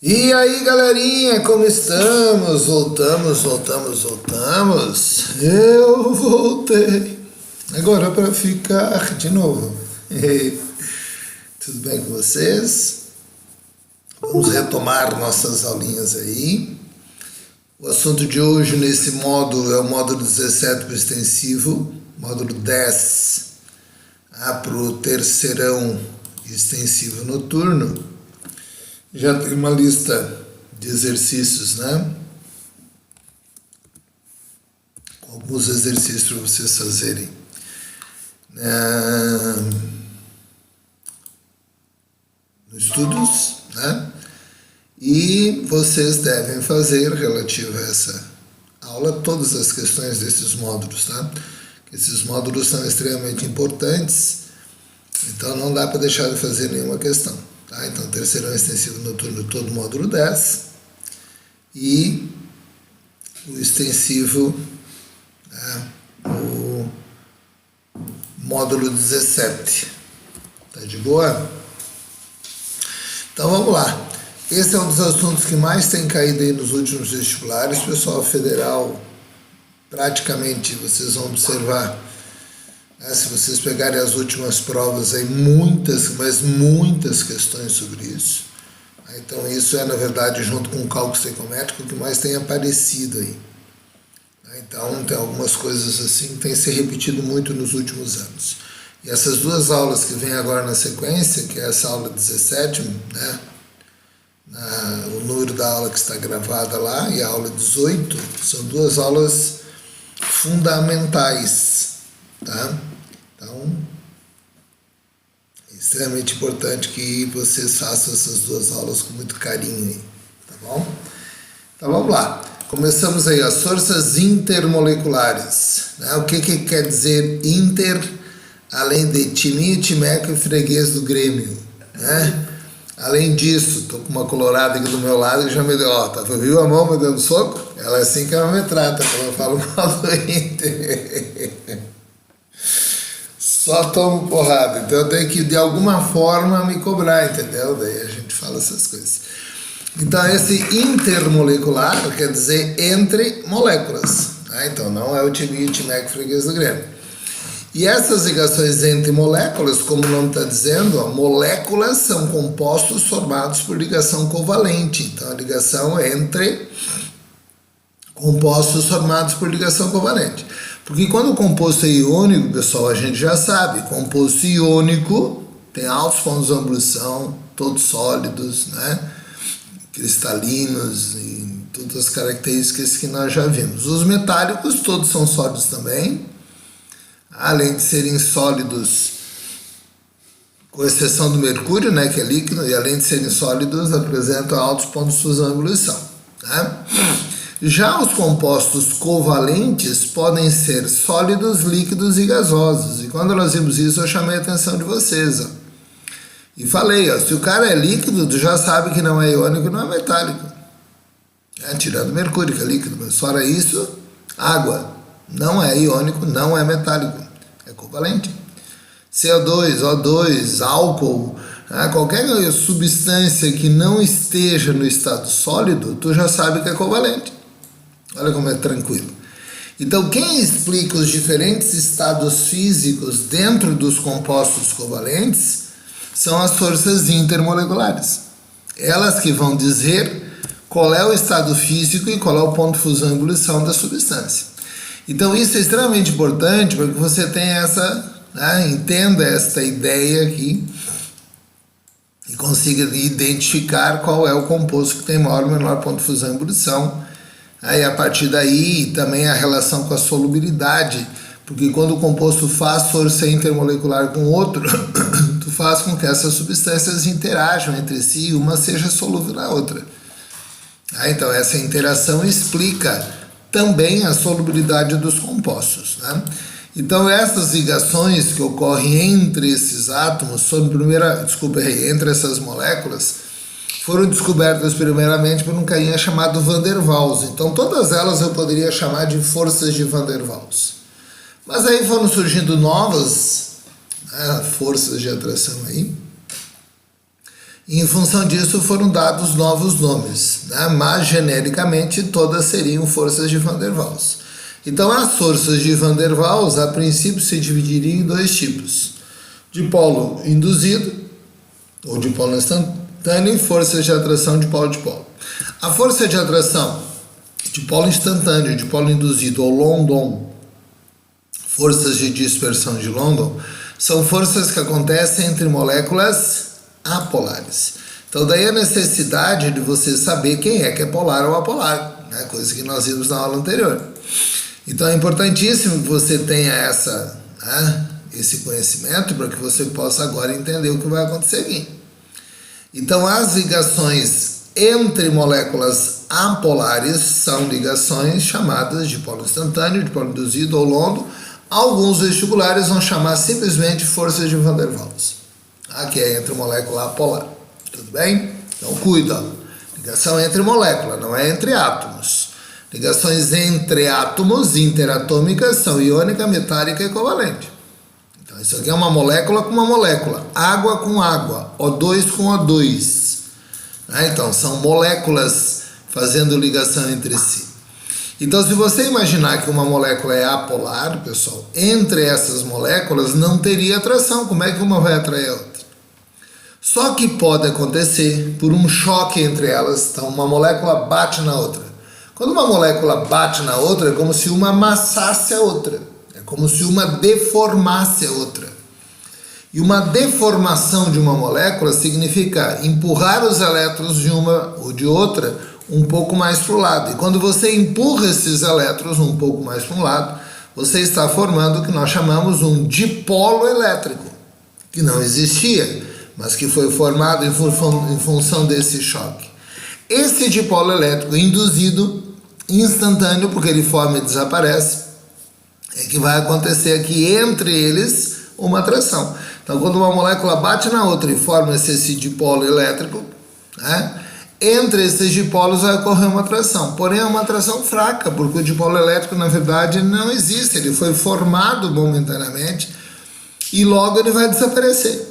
E aí, galerinha, como estamos? Voltamos. Eu voltei. Agora para ficar de novo. Tudo bem com vocês? Vamos retomar nossas aulinhas aí. O assunto de hoje nesse módulo é o módulo 17 para o extensivo, módulo 10 para o terceirão extensivo noturno. Já tem uma lista de exercícios, né? Com alguns exercícios para vocês fazerem. No estudos, né? E vocês devem fazer, relativo a essa aula, todas as questões desses módulos, tá? Esses módulos são extremamente importantes, então não dá para deixar de fazer nenhuma questão. Tá? Então, terceirão extensivo noturno, todo módulo 10 e o extensivo, o módulo 17. Tá de boa? Então, vamos lá. Esse é um dos assuntos que mais tem caído aí nos últimos vestibulares. Pessoal federal, praticamente, vocês vão observar, se vocês pegarem as últimas provas, aí muitas questões sobre isso. Então isso é, na verdade, junto com o cálculo estequiométrico, o que mais tem aparecido aí. Então tem algumas coisas assim que tem se repetido muito nos últimos anos. E essas duas aulas que vêm agora na sequência, que é essa aula 17, né? O número da aula que está gravada lá e a aula 18, são duas aulas fundamentais, tá? Então, é extremamente importante que vocês façam essas duas aulas com muito carinho aí, tá bom? Então vamos lá. Começamos aí as forças intermoleculares, né? O que quer dizer inter, além de timinho, timeco e freguês do Grêmio, né? Além disso, tô com uma colorada aqui do meu lado que já me deu, viu a mão me dando soco? Ela é assim que ela me trata quando eu falo mal do Inter. Só tomo porrada, então eu tenho que de alguma forma me cobrar, entendeu? Daí a gente fala essas coisas. Então esse intermolecular quer dizer entre moléculas, né? Então não é o timinho, timeco, freguês do Grêmio. E essas ligações entre moléculas, como o nome está dizendo, moléculas são compostos formados por ligação covalente. Então a ligação é entre compostos formados por ligação covalente. Porque quando o composto é iônico, pessoal, a gente já sabe, composto iônico tem altos pontos de ebulição, todos sólidos, né? Cristalinos e todas as características que nós já vimos. Os metálicos todos são sólidos também, além de serem sólidos, com exceção do mercúrio, né, que é líquido, e além de serem sólidos, apresentam altos pontos de fusão e ebulição, né? Já os compostos covalentes podem ser sólidos, líquidos e gasosos. E quando nós vimos isso, eu chamei a atenção de vocês. E falei, se o cara é líquido, tu já sabe que não é iônico, não é metálico. Tirando mercúrio, que é líquido, mas fora isso, água. Não é iônico, não é metálico. É covalente. CO2, O2, álcool, qualquer substância que não esteja no estado sólido, tu já sabe que é covalente. Olha como é tranquilo. Então, quem explica os diferentes estados físicos dentro dos compostos covalentes são as forças intermoleculares. Elas que vão dizer qual é o estado físico e qual é o ponto de fusão e ebulição da substância. Então, isso é extremamente importante para que você tenha entenda esta ideia aqui e consiga identificar qual é o composto que tem maior ou menor ponto de fusão e ebulição. E a partir daí também a relação com a solubilidade, porque quando o composto faz força intermolecular com o outro, tu faz com que essas substâncias interajam entre si e uma seja solúvel na outra. Então essa interação explica também a solubilidade dos compostos, né? Então essas ligações que ocorrem entre esses átomos, entre essas moléculas, foram descobertas primeiramente por um carinha chamado Van der Waals. Então todas elas eu poderia chamar de forças de Van der Waals. Mas aí foram surgindo novas forças de atração aí. E em função disso foram dados novos nomes, né? Mas genericamente todas seriam forças de Van der Waals. Então as forças de Van der Waals a princípio se dividiriam em dois tipos: dipolo induzido ou dipolo instantâneo e forças de atração dipolo-dipolo. A força de atração dipolo instantâneo, dipolo induzido ou London, forças de dispersão de London, são forças que acontecem entre moléculas apolares. Então daí a necessidade de você saber quem é que é polar ou apolar, né? Coisa que nós vimos na aula anterior. Então é importantíssimo que você tenha esse conhecimento para que você possa agora entender o que vai acontecer aqui. Então as ligações entre moléculas apolares são ligações chamadas de dipolo instantâneo, dipolo induzido ou London. Alguns vestibulares vão chamar simplesmente forças de Van der Waals, que é entre molécula apolar. Tudo bem? Então cuida. Ligação entre molécula, não é entre átomos. Ligações entre átomos interatômicas são iônica, metálica e covalente. Então isso aqui é uma molécula com uma molécula, água com água, O2 com O2. Então são moléculas fazendo ligação entre si. Então, se você imaginar que uma molécula é apolar, pessoal, entre essas moléculas não teria atração. Como é que uma vai atrair a outra? Só que pode acontecer por um choque entre elas. Então, uma molécula bate na outra. Quando uma molécula bate na outra, é como se uma amassasse a outra. É como se uma deformasse a outra. E uma deformação de uma molécula significa empurrar os elétrons de uma ou de outra um pouco mais para o lado. E quando você empurra esses elétrons um pouco mais para um lado, você está formando o que nós chamamos um dipolo elétrico, que não existia, mas que foi formado em função desse choque. Esse dipolo elétrico induzido, instantâneo, porque ele forma e desaparece, é que vai acontecer aqui entre eles uma atração. Então, quando uma molécula bate na outra e forma esse dipolo elétrico, entre esses dipolos vai ocorrer uma atração, porém é uma atração fraca, porque o dipolo elétrico na verdade não existe, ele foi formado momentaneamente e logo ele vai desaparecer.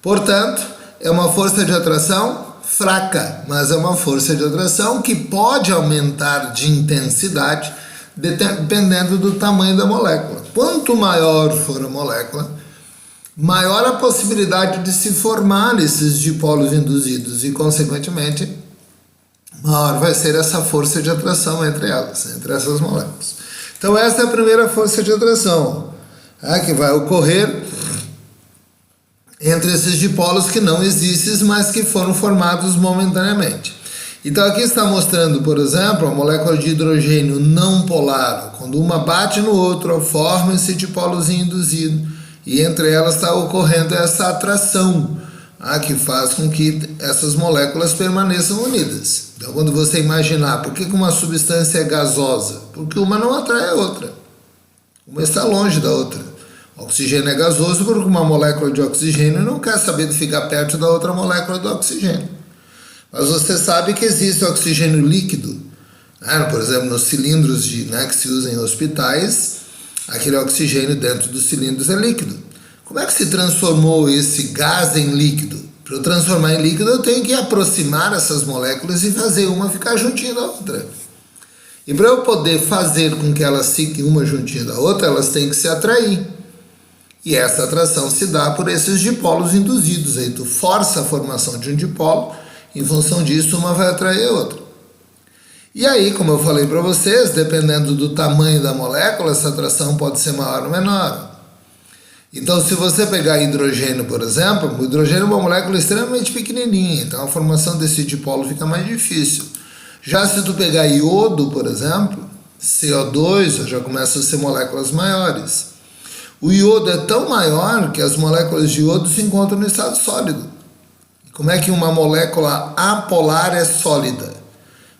Portanto, é uma força de atração fraca, mas é uma força de atração que pode aumentar de intensidade dependendo do tamanho da molécula. Quanto maior for a molécula, maior a possibilidade de se formar esses dipolos induzidos e, consequentemente, maior vai ser essa força de atração entre elas, entre essas moléculas. Então, essa é a primeira força de atração, que vai ocorrer entre esses dipolos que não existem, mas que foram formados momentaneamente. Então, aqui está mostrando, por exemplo, a molécula de hidrogênio não polar. Quando uma bate no outro, forma esse dipolozinho induzido. E entre elas está ocorrendo essa atração, que faz com que essas moléculas permaneçam unidas. Então, quando você imaginar por que uma substância é gasosa, porque uma não atrai a outra. Uma está longe da outra. O oxigênio é gasoso porque uma molécula de oxigênio não quer saber de ficar perto da outra molécula do oxigênio. Mas você sabe que existe oxigênio líquido. Por exemplo, nos cilindros que se usam em hospitais, aquele oxigênio dentro dos cilindros é líquido. Como é que se transformou esse gás em líquido? Para eu transformar em líquido, eu tenho que aproximar essas moléculas e fazer uma ficar juntinha da outra. E para eu poder fazer com que elas fiquem uma juntinha da outra, elas têm que se atrair. E essa atração se dá por esses dipolos induzidos. Aí tu força a formação de um dipolo, em função disso, uma vai atrair a outra. E aí, como eu falei para vocês, dependendo do tamanho da molécula, essa atração pode ser maior ou menor. Então, se você pegar hidrogênio, por exemplo, o hidrogênio é uma molécula extremamente pequenininha, então a formação desse dipolo fica mais difícil. Já se tu pegar iodo, por exemplo, CO2, já começa a ser moléculas maiores. O iodo é tão maior que as moléculas de iodo se encontram no estado sólido. Como é que uma molécula apolar é sólida?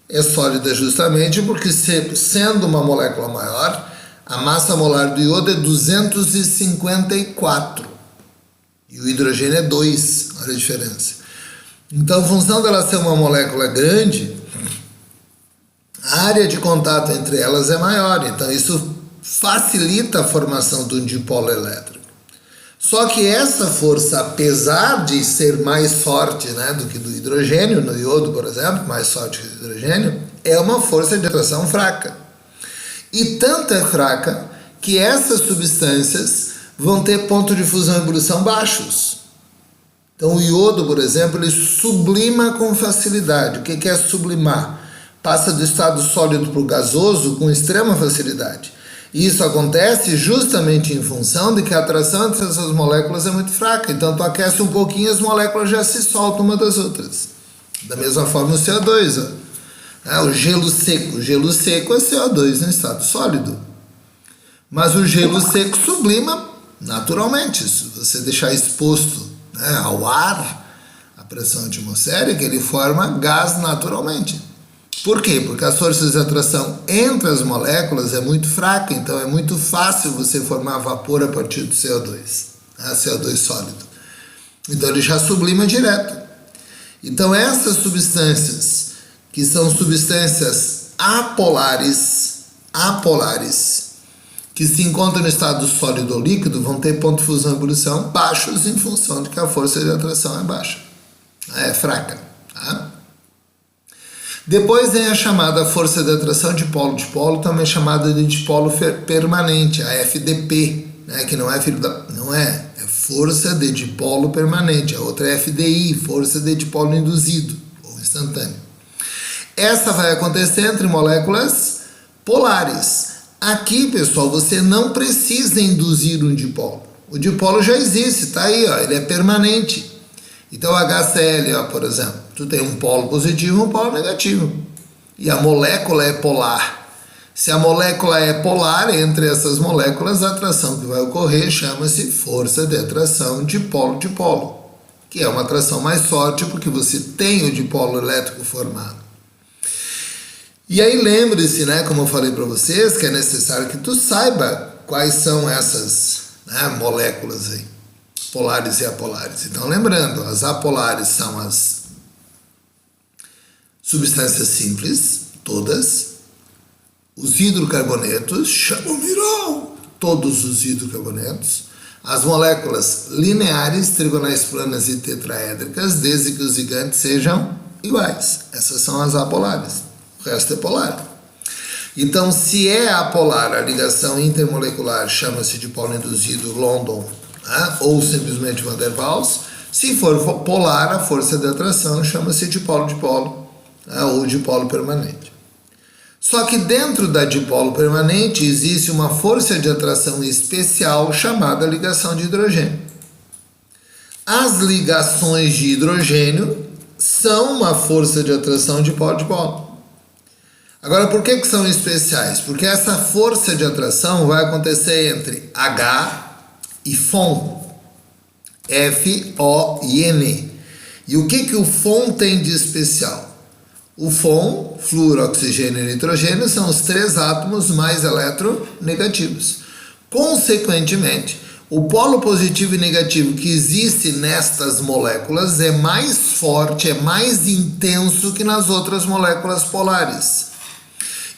É sólida justamente porque, sendo uma molécula maior, a massa molar do iodo é 254 e o hidrogênio é 2, olha a diferença. Então, em função dela ser uma molécula grande, a área de contato entre elas é maior, então isso facilita a formação de um dipolo elétrico. Só que essa força, apesar de ser mais forte, né, do que do hidrogênio, no iodo, por exemplo, mais forte que o hidrogênio, é uma força de atração fraca. E tanto é fraca que essas substâncias vão ter ponto de fusão e ebulição baixos. Então o iodo, por exemplo, ele sublima com facilidade. O que é sublimar? Passa do estado sólido para o gasoso com extrema facilidade. E isso acontece justamente em função de que a atração entre essas moléculas é muito fraca. Então tu aquece um pouquinho e as moléculas já se soltam uma das outras. Da mesma forma o CO2. O gelo seco. O gelo seco é CO2 em estado sólido. Mas o gelo seco sublima naturalmente. Se você deixar exposto, né, ao ar, a pressão atmosférica, ele forma gás naturalmente. Por quê? Porque as forças de atração entre as moléculas é muito fraca, então é muito fácil você formar vapor a partir do CO2, né? CO2 sólido. Então ele já sublima direto. Então essas substâncias, que são substâncias apolares, que se encontram no estado sólido ou líquido, vão ter ponto de fusão e ebulição baixos em função de que a força de atração é baixa, é fraca, tá? Depois vem a chamada força de atração dipolo-dipolo, também chamada de dipolo permanente, a FDP, né, que não é força de dipolo permanente, a outra é FDI, força de dipolo induzido, ou instantâneo. Essa vai acontecer entre moléculas polares. Aqui, pessoal, você não precisa induzir um dipolo. O dipolo já existe, está aí, ó, ele é permanente. Então o HCl, ó, por exemplo, tu tem um polo positivo e um polo negativo. E a molécula é polar. Se a molécula é polar, entre essas moléculas, a atração que vai ocorrer chama-se força de atração dipolo-dipolo, que é uma atração mais forte porque você tem o dipolo elétrico formado. E aí lembre-se, né, como eu falei para vocês, que é necessário que tu saiba quais são essas, né, moléculas aí, polares e apolares. Então lembrando, as apolares são as substâncias simples, todas, os hidrocarbonetos, chamomirol, todos os hidrocarbonetos, as moléculas lineares, trigonais planas e tetraédricas, desde que os ligantes sejam iguais. Essas são as apolares. O resto é polar. Então, se é apolar, a ligação intermolecular chama-se dipolo induzido London, né? Ou simplesmente Van der Waals. Se for polar, a força de atração chama-se dipolo-dipolo, né? Ou dipolo permanente. Só que dentro da dipolo permanente existe uma força de atração especial chamada ligação de hidrogênio. As ligações de hidrogênio são uma força de atração dipolo-dipolo. Agora, por que são especiais? Porque essa força de atração vai acontecer entre H e FON, F-O-I-N. E o que o FON tem de especial? O FON, flúor, oxigênio e nitrogênio, são os três átomos mais eletronegativos. Consequentemente, o polo positivo e negativo que existe nestas moléculas é mais forte, é mais intenso que nas outras moléculas polares.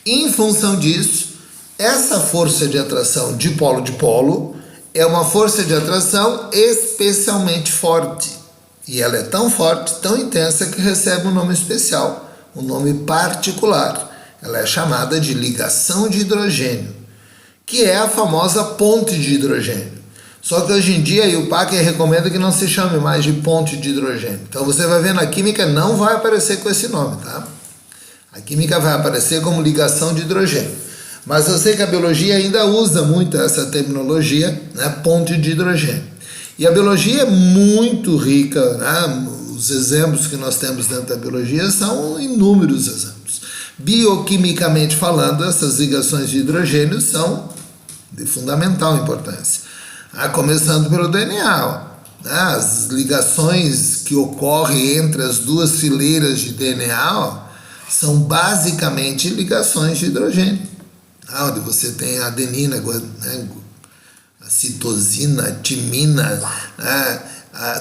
Em função disso, essa força de atração dipolo-dipolo é uma força de atração especialmente forte. E ela é tão forte, tão intensa, que recebe um nome especial, um nome particular. Ela é chamada de ligação de hidrogênio, que é a famosa ponte de hidrogênio. Só que hoje em dia a IUPAC recomenda que não se chame mais de ponte de hidrogênio. Então você vai ver na química, não vai aparecer com esse nome, tá? A química vai aparecer como ligação de hidrogênio. Mas eu sei que a biologia ainda usa muito essa terminologia, né, ponte de hidrogênio. E a biologia é muito rica, né? Os exemplos que nós temos dentro da biologia são inúmeros exemplos. Bioquimicamente falando, essas ligações de hidrogênio são de fundamental importância. Começando pelo DNA, né? As ligações que ocorrem entre as duas fileiras de DNA são basicamente ligações de hidrogênio, onde você tem a adenina, né, a citosina, a timina, né,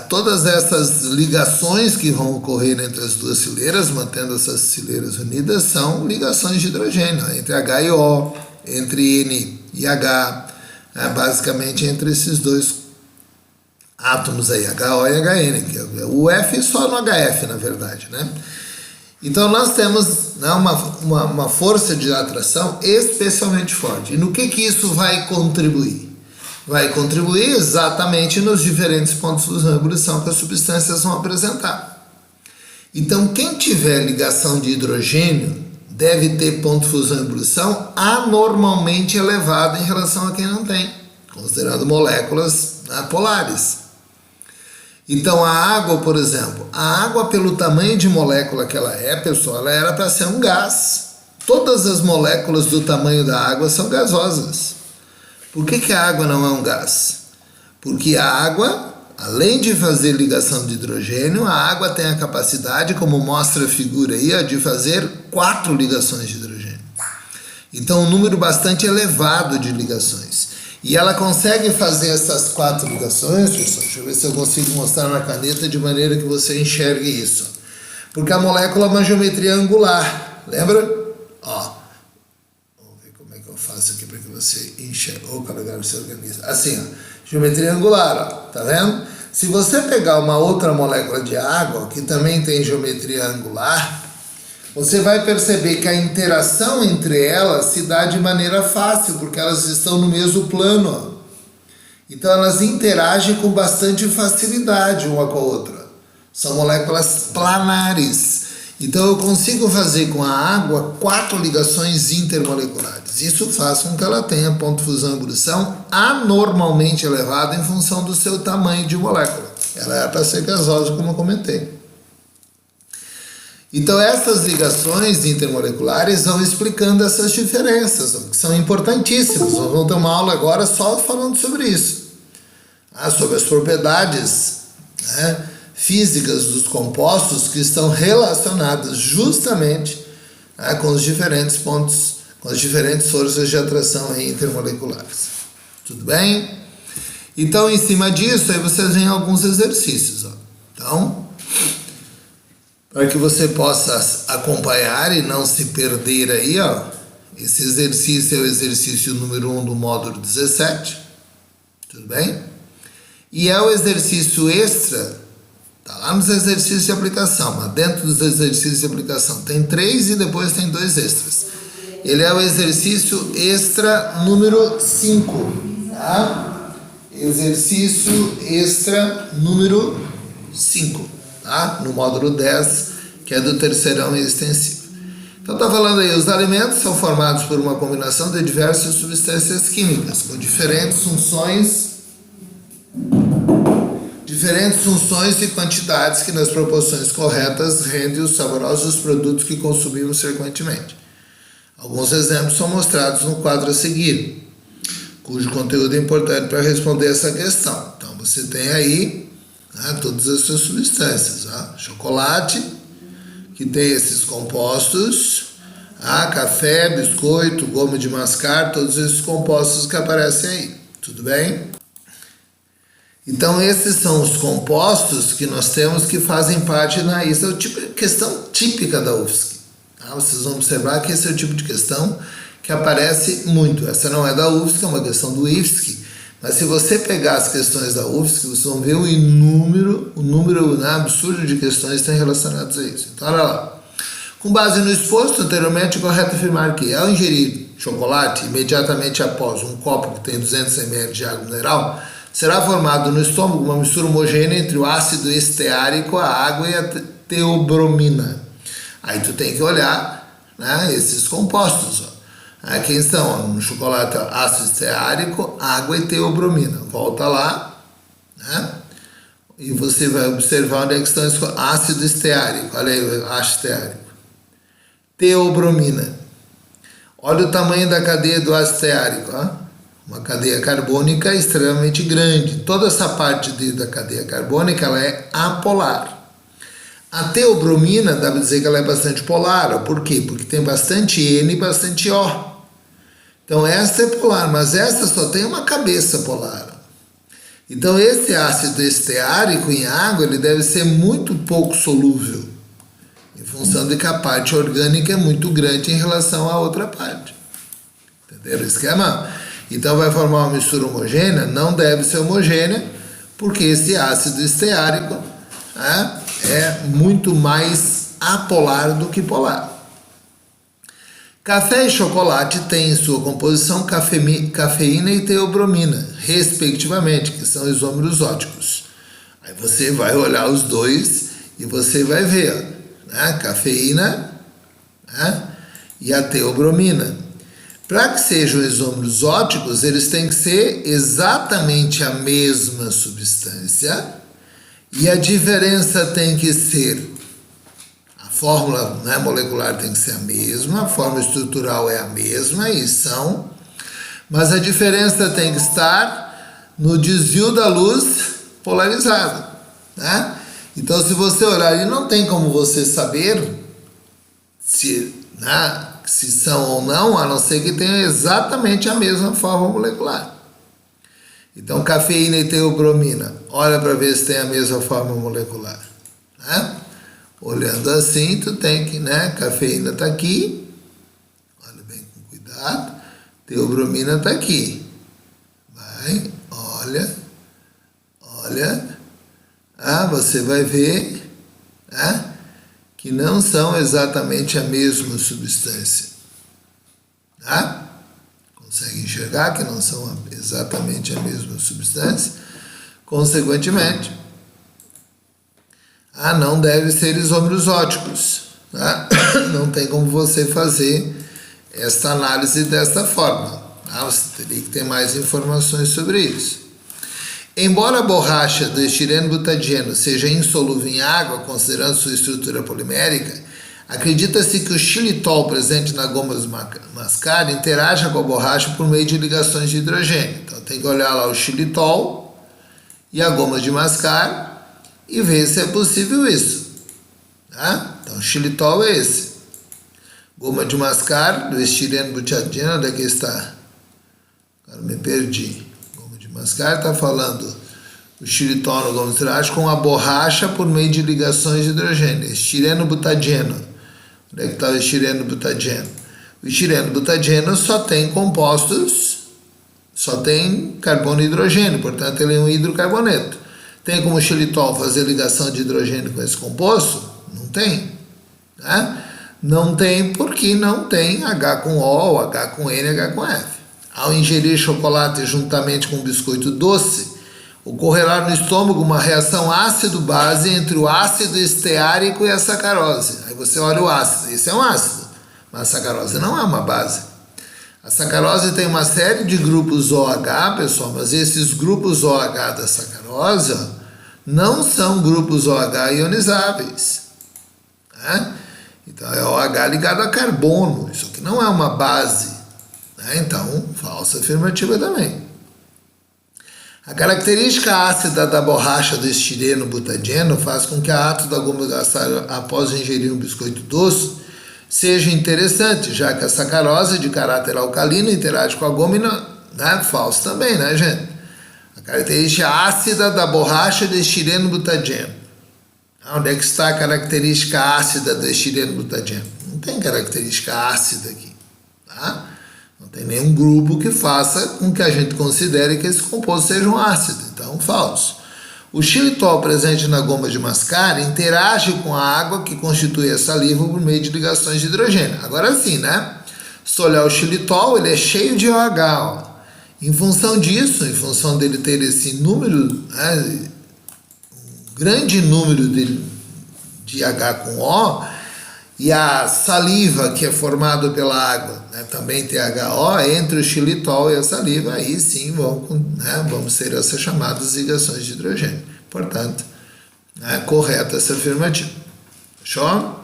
todas essas ligações que vão ocorrer entre as duas fileiras, mantendo essas fileiras unidas, são ligações de hidrogênio, entre H e O, entre N e H, basicamente entre esses dois átomos aí, HO e HN, que é o F só no HF, na verdade, né? Então nós temos, né, uma força de atração especialmente forte. E no que isso vai contribuir? Vai contribuir exatamente nos diferentes pontos de fusão e ebulição que as substâncias vão apresentar. Então quem tiver ligação de hidrogênio deve ter ponto de fusão e ebulição anormalmente elevado em relação a quem não tem, considerando moléculas, né, polares. Então a água, por exemplo, a água pelo tamanho de molécula que ela é, pessoal, ela era para ser um gás. Todas as moléculas do tamanho da água são gasosas. Por que a água não é um gás? Porque a água, além de fazer ligação de hidrogênio, a água tem a capacidade, como mostra a figura aí, de fazer 4 ligações de hidrogênio. Então um número bastante elevado de ligações. E ela consegue fazer essas 4 ligações, pessoal, deixa eu ver se eu consigo mostrar na caneta de maneira que você enxergue isso. Porque a molécula é uma geometria angular, lembra? Ó, vamos ver como é que eu faço aqui para que você enxergue. Opa, legal, você organiza. Assim, ó, geometria angular, ó, tá vendo? Se você pegar uma outra molécula de água, que também tem geometria angular, você vai perceber que a interação entre elas se dá de maneira fácil, porque elas estão no mesmo plano. Então elas interagem com bastante facilidade uma com a outra. São moléculas planares. Então eu consigo fazer com a água 4 ligações intermoleculares. Isso faz com que ela tenha ponto de fusão e ebulição anormalmente elevado em função do seu tamanho de molécula. Ela é para ser gasosa, como eu comentei. Então essas ligações intermoleculares vão explicando essas diferenças, que são importantíssimas. Nós vamos ter uma aula agora só falando sobre isso, sobre as propriedades, né, físicas dos compostos que estão relacionadas justamente, né, com os diferentes pontos, com as diferentes forças de atração intermoleculares. Tudo bem? Então em cima disso aí vocês veem alguns exercícios. Então, para que você possa acompanhar e não se perder aí, esse exercício é o exercício número 1 do módulo 17, tudo bem? E é o exercício extra, tá lá nos exercícios de aplicação, mas dentro dos exercícios de aplicação tem 3 e depois tem 2 extras. Ele é o exercício extra número 5, tá? Exercício extra número 5. No módulo 10, que é do terceirão e extensivo. Então está falando aí, os alimentos são formados por uma combinação de diversas substâncias químicas, com diferentes funções e quantidades que nas proporções corretas rendem os saborosos produtos que consumimos frequentemente. Alguns exemplos são mostrados no quadro a seguir, cujo conteúdo é importante para responder essa questão. Então você tem aí todas as suas substâncias, chocolate, que tem esses compostos, café, biscoito, goma de mascar, todos esses compostos que aparecem aí, tudo bem? Então esses são os compostos que nós temos que fazem parte isso é o tipo de questão típica da UFSC. Vocês vão observar que esse é o tipo de questão que aparece muito. Essa não é da UFSC, é uma questão do IFSC. Mas se você pegar as questões da UFSC, vocês vão ver o número absurdo de questões que estão relacionadas a isso. Então, olha lá. Com base no exposto anteriormente, é correto afirmar que, ao ingerir chocolate, imediatamente após um copo que tem 200 ml de água mineral, será formado no estômago uma mistura homogênea entre o ácido esteárico, a água e a teobromina. Aí tu tem que olhar, esses compostos, Aqui estão, no chocolate, ácido esteárico, água e teobromina. Volta lá, e você vai observar onde é que estão os ácido esteárico. Olha aí, ácido esteárico. Teobromina. Olha o tamanho da cadeia do ácido esteárico. Uma cadeia carbônica extremamente grande. Toda essa parte da cadeia carbônica ela é apolar. A teobromina, dá para dizer que ela é bastante polar. Por quê? Porque tem bastante N e bastante O. Então essa é polar, mas essa só tem uma cabeça polar. Então esse ácido esteárico em água ele deve ser muito pouco solúvel, em função de que a parte orgânica é muito grande em relação à outra parte. Entenderam o esquema? Então vai formar uma mistura homogênea? Não deve ser homogênea, porque esse ácido esteárico é muito mais apolar do que polar. Café e chocolate têm em sua composição cafeína e teobromina, respectivamente, que são isômeros óticos. Aí você vai olhar os dois e você vai ver, né? Cafeína, né? E a teobromina. Para que sejam isômeros óticos, eles têm que ser exatamente a mesma substância e a diferença tem que ser, a fórmula, né, molecular tem que ser a mesma, a fórmula estrutural é a mesma, mas a diferença tem que estar no desvio da luz polarizado, né? Então, se você olhar ali, não tem como você saber se são ou não, a não ser que tenham exatamente a mesma fórmula molecular. Então, cafeína e teobromina, olha para ver se tem a mesma fórmula molecular, né? Olhando assim, tu tem que, né? Cafeína está aqui, olha bem com cuidado, teobromina está aqui. Vai, olha, você vai ver, né, que não são exatamente a mesma substância. Tá? Consegue enxergar que não são exatamente a mesma substância? Consequentemente, não deve ser isômeros óticos. Tá? Não tem como você fazer esta análise desta forma. Tá? Você teria que ter mais informações sobre isso. Embora a borracha do estireno butadieno seja insolúvel em água, considerando sua estrutura polimérica, acredita-se que o xilitol presente na goma de mascar interaja com a borracha por meio de ligações de hidrogênio. Então tem que olhar lá o xilitol e a goma de mascar e ver se é possível isso. Tá? Então o xilitol é esse. Goma de mascar do estireno butadieno, onde é que está? Agora me perdi. Mascar está falando o xilitol no goma interage com a borracha por meio de ligações de hidrogênio. Estireno butadieno. Onde é que está o estireno butadieno? O estireno butadieno só tem compostos, só tem carbono e hidrogênio, portanto ele é um hidrocarboneto. Tem como o xilitol fazer ligação de hidrogênio com esse composto? Não tem. Né? Não tem porque não tem H com O, H com N, H com F. Ao ingerir chocolate juntamente com um biscoito doce, ocorrerá no estômago uma reação ácido-base entre o ácido esteárico e a sacarose. Aí você olha o ácido, esse é um ácido, mas a sacarose não é uma base. A sacarose tem uma série de grupos OH, pessoal, mas esses grupos OH da sacarose não são grupos OH ionizáveis. Né? Então é OH ligado a carbono, isso aqui não é uma base. Então, falsa afirmativa também. A característica ácida da borracha do estireno butadieno faz com que a ato da goma gastar após ingerir um biscoito doce seja interessante, já que a sacarose de caráter alcalino interage com a goma e não, né? Falso também, né, gente? A característica ácida da borracha do estireno butadieno. Onde é que está a característica ácida do estireno butadieno? Não tem característica ácida aqui, tá? Não tem nenhum grupo que faça com que a gente considere que esse composto seja um ácido. Então, falso. O xilitol presente na goma de mascar interage com a água que constitui a saliva por meio de ligações de hidrogênio. Agora sim, né? Se olhar o xilitol, ele é cheio de OH. Ó. Em função disso, em função dele ter esse número, né, um grande número de H com O, e a saliva que é formada pela água, né, também tem HO, entre o xilitol e a saliva, aí sim vamos ter essas chamadas ligações de hidrogênio. Portanto, correta essa afirmativa. Fechou?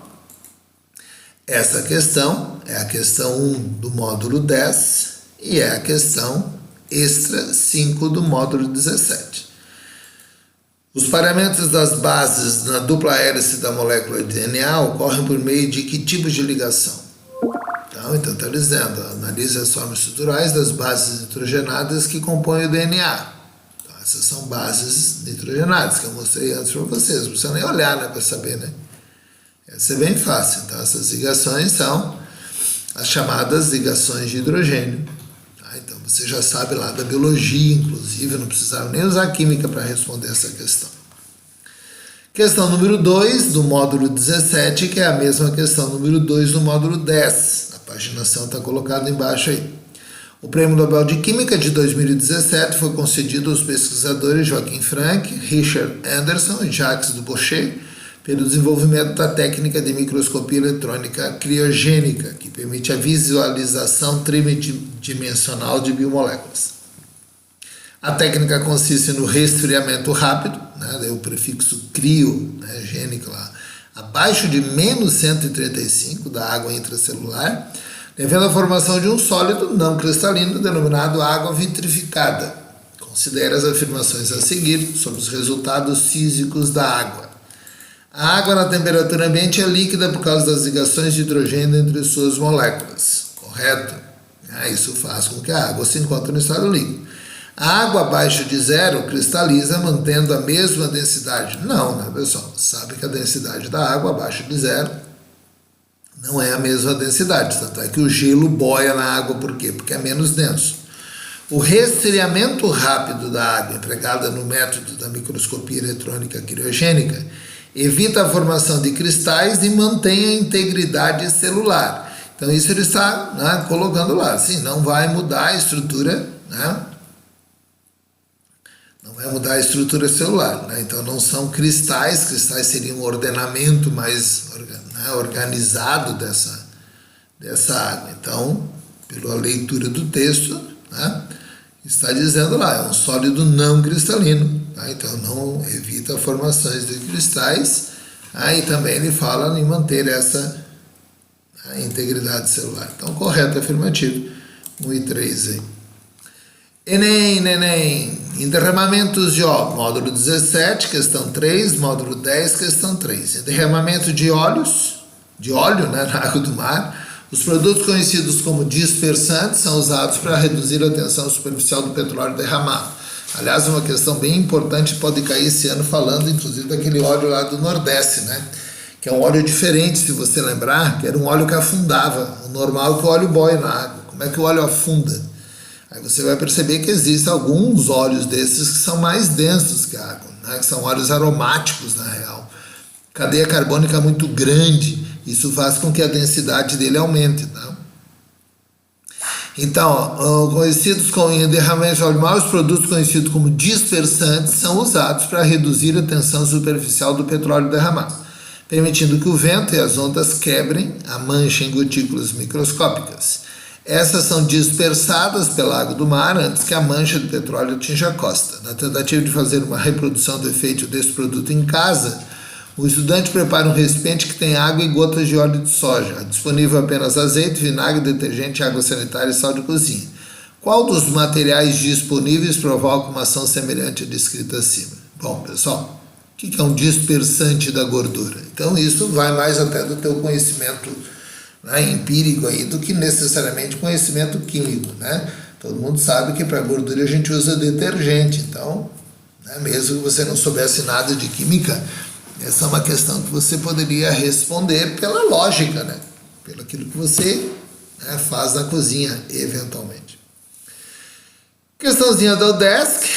Essa questão é a questão 1 do módulo 10 e é a questão extra 5 do módulo 17. Os parâmetros das bases na dupla hélice da molécula de DNA ocorrem por meio de que tipos de ligação? Então está dizendo, analise as formas estruturais das bases nitrogenadas que compõem o DNA. Então, essas são bases nitrogenadas, que eu mostrei antes para vocês. Não precisa nem olhar, né, para saber, né? Essa é bem fácil. Então, essas ligações são as chamadas ligações de hidrogênio. Então, Você já sabe lá da biologia, inclusive, não precisava nem usar química para responder essa questão. Questão número 2 do módulo 17, que é a mesma questão número 2 do módulo 10. A paginação está colocada embaixo aí. O Prêmio Nobel de Química de 2017 foi concedido aos pesquisadores Joaquim Frank, Richard Anderson e Jacques Dubochet pelo desenvolvimento da técnica de microscopia eletrônica criogênica, que permite a visualização tridimensional de biomoléculas. A técnica consiste no resfriamento rápido, né, o prefixo crio, né, gênico lá, abaixo de menos 135 da água intracelular, levando à formação de um sólido não cristalino denominado água vitrificada. Considere as afirmações a seguir sobre os resultados físicos da água. A água na temperatura ambiente é líquida por causa das ligações de hidrogênio entre suas moléculas. Correto? Isso faz com que a água se encontre no estado líquido. A água abaixo de zero cristaliza mantendo a mesma densidade. Não, né, pessoal? Sabe que a densidade da água abaixo de zero não é a mesma densidade. Tanto é que o gelo boia na água. Por quê? Porque é menos denso. O resfriamento rápido da água, empregada no método da microscopia eletrônica criogênica, evita a formação de cristais e mantém a integridade celular. Então isso ele está, né, colocando lá. Sim, não vai mudar a estrutura, né? Não vai mudar a estrutura celular, né? Então não são cristais, cristais seriam um ordenamento mais, né, organizado dessa água. Então, pela leitura do texto, né, está dizendo lá, é um sólido não cristalino, tá? Então não evita formações de cristais, e também ele fala em manter essa integridade celular. Então, correto, afirmativo, 1 e 3 aí. Enem, derramamentos de óleo, módulo 17, questão 3, módulo 10, questão 3. Derramamento de óleo, né, na água do mar. Os produtos conhecidos como dispersantes são usados para reduzir a tensão superficial do petróleo derramado. Aliás, uma questão bem importante pode cair esse ano falando, inclusive, daquele óleo lá do Nordeste, né? Que é um óleo diferente, se você lembrar, que era um óleo que afundava. O normal é que o óleo boia na água. Como é que o óleo afunda? Aí você vai perceber que existem alguns óleos desses que são mais densos que a água, né? Que são óleos aromáticos, na real. Cadeia carbônica muito grande, isso faz com que a densidade dele aumente, tá? Então, conhecidos como em derramamento de óleo de mar, os produtos conhecidos como dispersantes são usados para reduzir a tensão superficial do petróleo derramado, permitindo que o vento e as ondas quebrem a mancha em gotículas microscópicas. Essas são dispersadas pela água do mar antes que a mancha de petróleo atinja a costa. Na tentativa de fazer uma reprodução do efeito desse produto em casa, o estudante prepara um recipiente que tem água e gotas de óleo de soja. Disponível apenas azeite, vinagre, detergente, água sanitária e sal de cozinha. Qual dos materiais disponíveis provoca uma ação semelhante à descrita acima? Bom, pessoal, o que é um dispersante da gordura? Então isso vai mais até do teu conhecimento, né, empírico aí, do que necessariamente conhecimento químico, né? Todo mundo sabe que para gordura a gente usa detergente, então, né, mesmo que você não soubesse nada de química, essa é uma questão que você poderia responder pela lógica, né? Pelo aquilo que você, né, faz na cozinha, eventualmente. Questãozinha do desk,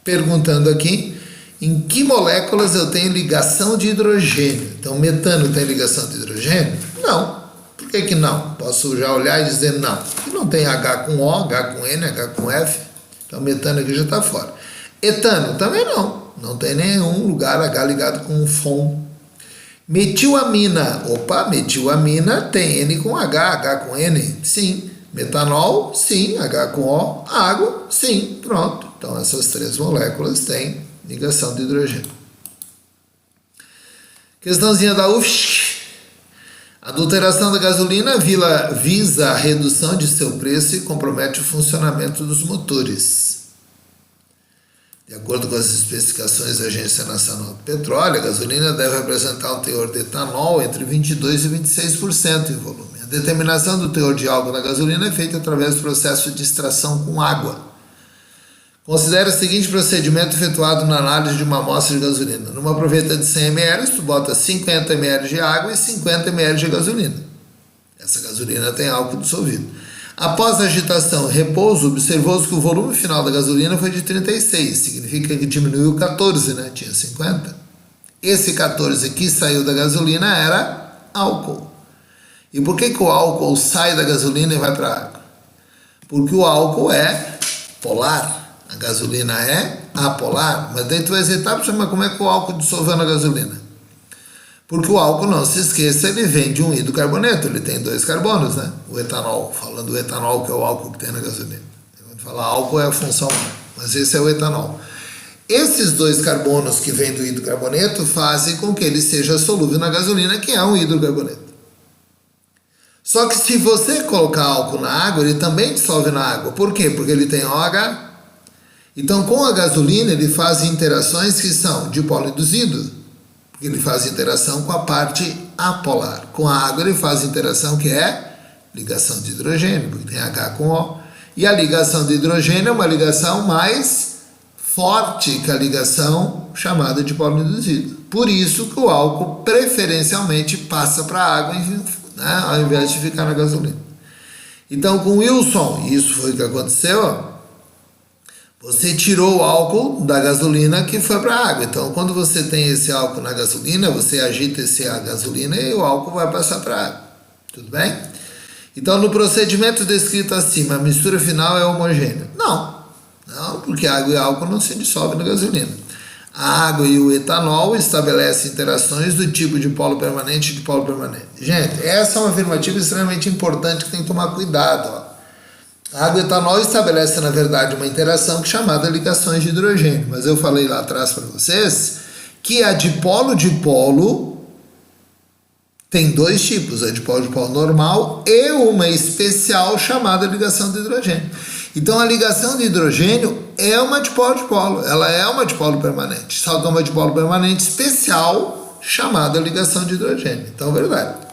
perguntando aqui, em que moléculas eu tenho ligação de hidrogênio? Então, metano tem ligação de hidrogênio? Não. Por que não? Posso já olhar e dizer não. Porque não tem H com O, H com N, H com F. Então, metano aqui já está fora. Etano também não. Não tem nenhum lugar H ligado com FON. Metilamina. Opa, metilamina tem N com H, H com N. Sim. Metanol, sim. H com O. Água, sim. Pronto. Então, essas três moléculas têm ligação de hidrogênio. Questãozinha da UFSC. A adulteração da gasolina visa a redução de seu preço e compromete o funcionamento dos motores. De acordo com as especificações da Agência Nacional do Petróleo, a gasolina deve apresentar um teor de etanol entre 22% e 26% em volume. A determinação do teor de álcool na gasolina é feita através do processo de extração com água. Considere o seguinte procedimento efetuado na análise de uma amostra de gasolina. Numa proveta de 100 ml, tu bota 50 ml de água e 50 ml de gasolina. Essa gasolina tem álcool dissolvido. Após a agitação e repouso, observou-se que o volume final da gasolina foi de 36, significa que diminuiu 14, né? Tinha 50. Esse 14 que saiu da gasolina era álcool. E por que o álcool sai da gasolina e vai para a água? Porque o álcool é polar, a gasolina é apolar. Mas daí tu vai dizer, tá, mas como é que o álcool dissolveu na gasolina? Porque o álcool, não se esqueça, ele vem de um hidrocarboneto, ele tem 2 carbonos, né? O etanol, falando do etanol, que é o álcool que tem na gasolina. Quando fala álcool é a função, mas esse é o etanol. Esses 2 carbonos que vêm do hidrocarboneto fazem com que ele seja solúvel na gasolina, que é um hidrocarboneto. Só que se você colocar álcool na água, ele também dissolve na água. Por quê? Porque ele tem OH. Então, com a gasolina, ele faz interações que são dipolo induzido. Ele faz interação com a parte apolar. Com a água ele faz interação que é ligação de hidrogênio, porque tem H com O. E a ligação de hidrogênio é uma ligação mais forte que a ligação chamada de dipolo induzido. Por isso que o álcool preferencialmente passa para a água, né, ao invés de ficar na gasolina. Então com Wilson, isso foi o que aconteceu, você tirou o álcool da gasolina que foi para a água. Então, quando você tem esse álcool na gasolina, você agita a gasolina e o álcool vai passar para a água. Tudo bem? Então, no procedimento descrito acima, a mistura final é homogênea? Não, porque água e álcool não se dissolvem na gasolina. A água e o etanol estabelecem interações do tipo de polo permanente e de polo permanente. Gente, essa é uma afirmativa extremamente importante que tem que tomar cuidado, ó. A água e o etanol estabelece, na verdade, uma interação chamada ligações de hidrogênio. Mas eu falei lá atrás para vocês que a dipolo-dipolo tem 2 tipos, a dipolo-dipolo normal e uma especial chamada ligação de hidrogênio. Então, a ligação de hidrogênio é uma dipolo-dipolo, ela é uma dipolo permanente, só que é uma dipolo permanente especial chamada ligação de hidrogênio. Então, verdade.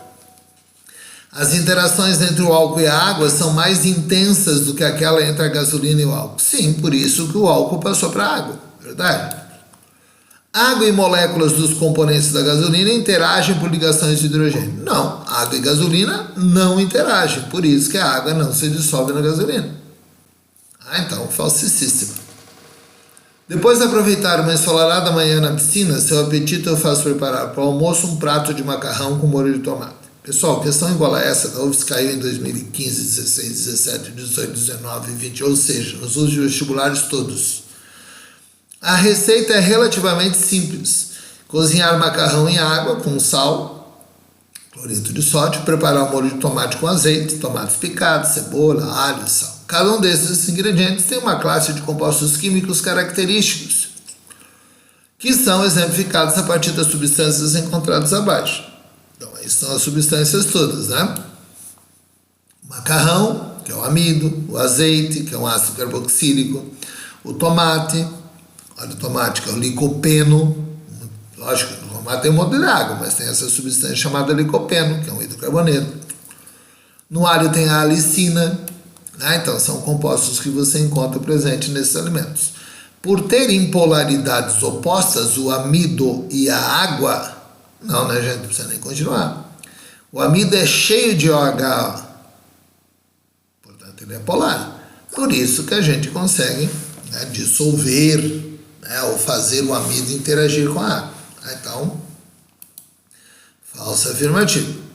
As interações entre o álcool e a água são mais intensas do que aquela entre a gasolina e o álcool. Sim, por isso que o álcool passou para a água, verdade? Água e moléculas dos componentes da gasolina interagem por ligações de hidrogênio. Não, água e gasolina não interagem, por isso que a água não se dissolve na gasolina. Então, falsíssima. Depois de aproveitar uma ensolarada manhã na piscina, seu apetite eu faço preparar para o almoço um prato de macarrão com molho de tomate. Pessoal, questão igual a essa da UFSC caiu em 2015, 16, 17, 18, 19 e 20, ou seja, nos últimos vestibulares todos. A receita é relativamente simples. Cozinhar macarrão em água com sal, cloreto de sódio, preparar o molho de tomate com azeite, tomates picados, cebola, alho e sal. Cada um desses ingredientes tem uma classe de compostos químicos característicos, que são exemplificados a partir das substâncias encontradas abaixo. Então, aí estão as substâncias todas, né? O macarrão, que é o amido, o azeite, que é um ácido carboxílico, o tomate, olha o tomate, que é o licopeno, lógico, o tomate tem um monte de água, mas tem essa substância chamada licopeno, que é um hidrocarboneto. No alho tem a alicina, né? Então, são compostos que você encontra presente nesses alimentos. Por terem polaridades opostas, o amido e a água, não, né, gente? Não precisa nem continuar. O amido é cheio de OH, portanto, ele é polar. Por isso que a gente consegue, né, dissolver, né, ou fazer o amido interagir com a água. Então, falsa afirmativa.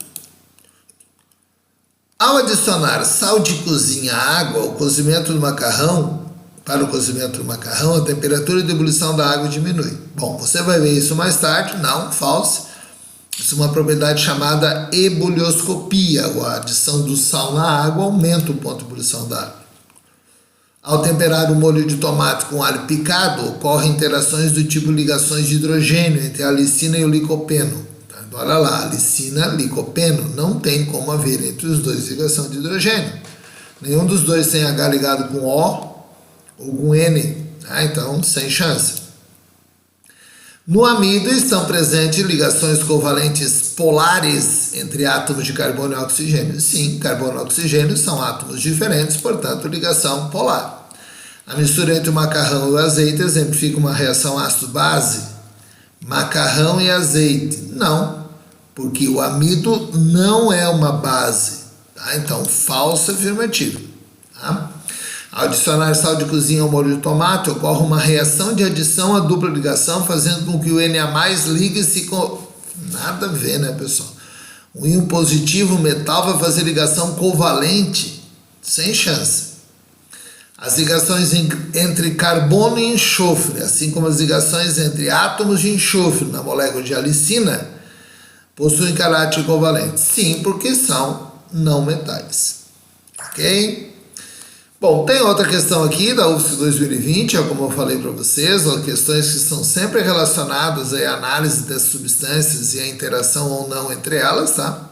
Ao adicionar sal de cozinha à água, o cozimento do macarrão, para o cozimento do macarrão, a temperatura de ebulição da água diminui. Bom, você vai ver isso mais tarde. Não, falso. Isso é uma propriedade chamada ebulioscopia. A adição do sal na água aumenta o ponto de ebulição da água. Ao temperar o molho de tomate com alho picado, ocorrem interações do tipo ligações de hidrogênio entre a alicina e o licopeno. Então, olha lá, alicina, licopeno, não tem como haver entre os dois ligação de hidrogênio. Nenhum dos dois tem H ligado com O ou com N, né? Então sem chance. No amido estão presentes ligações covalentes polares entre átomos de carbono e oxigênio. Sim, carbono e oxigênio são átomos diferentes, portanto ligação polar. A mistura entre o macarrão e o azeite exemplifica uma reação ácido-base. Macarrão e azeite. Não, porque o amido não é uma base. Tá? Então, falso afirmativo. Tá? Ao adicionar sal de cozinha ao molho de tomate, ocorre uma reação de adição à dupla ligação, fazendo com que o Na+ ligue-se com... Nada a ver, né, pessoal? O íon positivo, o metal, vai fazer ligação covalente, sem chance. As ligações entre carbono e enxofre, assim como as ligações entre átomos de enxofre na molécula de alicina, possuem caráter covalente. Sim, porque são não metais. Ok? Bom, tem outra questão aqui da UFSC 2020, como eu falei para vocês, questões que são sempre relacionadas à análise das substâncias e a interação ou não entre elas, tá?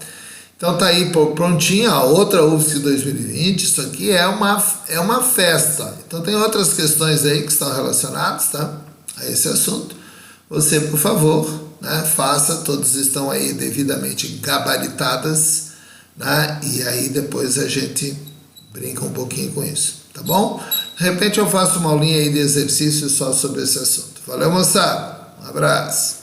Então tá aí prontinha a outra UFSC 2020, isso aqui é uma festa. Então tem outras questões aí que estão relacionadas, tá? A esse assunto. Você, por favor, né, faça, todas estão aí devidamente gabaritadas, né? E aí depois a gente brinca um pouquinho com isso, tá bom? De repente eu faço uma aulinha aí de exercício só sobre esse assunto. Valeu, moçada. Um abraço.